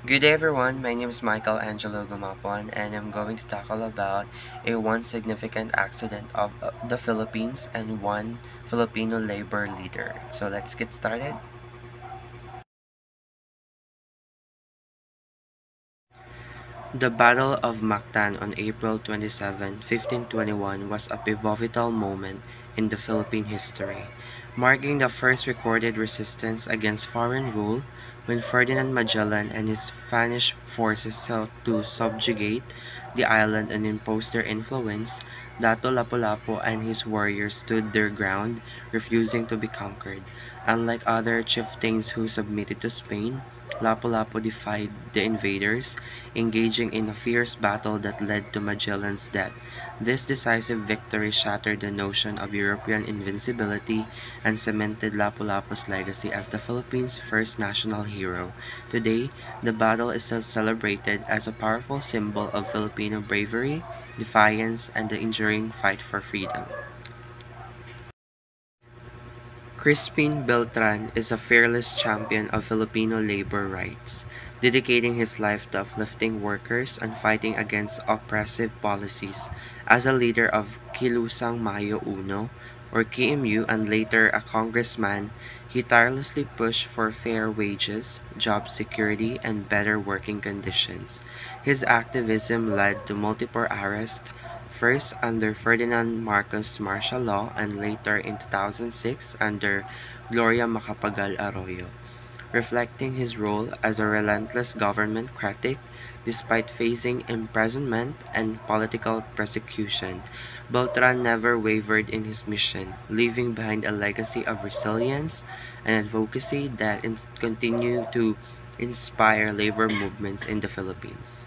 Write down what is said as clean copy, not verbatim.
Good day everyone, my name is Michael Angelo Gumapuan and I'm going to tackle about one significant accident of the Philippines and one Filipino labor leader. So let's get started. The Battle of Mactan on April 27, 1521 was a pivotal moment in the Philippine history, marking the first recorded resistance against foreign rule when Ferdinand Magellan and his Spanish forces sought to subjugate the island and impose their influence. Dato Lapu-Lapu and his warriors stood their ground, refusing to be conquered. Unlike other chieftains who submitted to Spain, Lapu-Lapu defied the invaders, engaging in a fierce battle that led to Magellan's death. This decisive victory shattered the notion of European invincibility and cemented Lapu-Lapu's legacy as the Philippines' first national hero. Today, the battle is still celebrated as a powerful symbol of Filipino bravery, defiance, and the enduring fight for freedom. Crispin Beltran is a fearless champion of Filipino labor rights, dedicating his life to uplifting workers and fighting against oppressive policies. As a leader of Kilusang Mayo Uno, or KMU, and later a congressman, he tirelessly pushed for fair wages, job security, and better working conditions. His activism led to multiple arrests, first under Ferdinand Marcos martial law and later in 2006 under Gloria Macapagal Arroyo, reflecting his role as a relentless government critic. Despite facing imprisonment and political persecution, Beltran never wavered in his mission, leaving behind a legacy of resilience and advocacy that continue to inspire labor movements in the Philippines.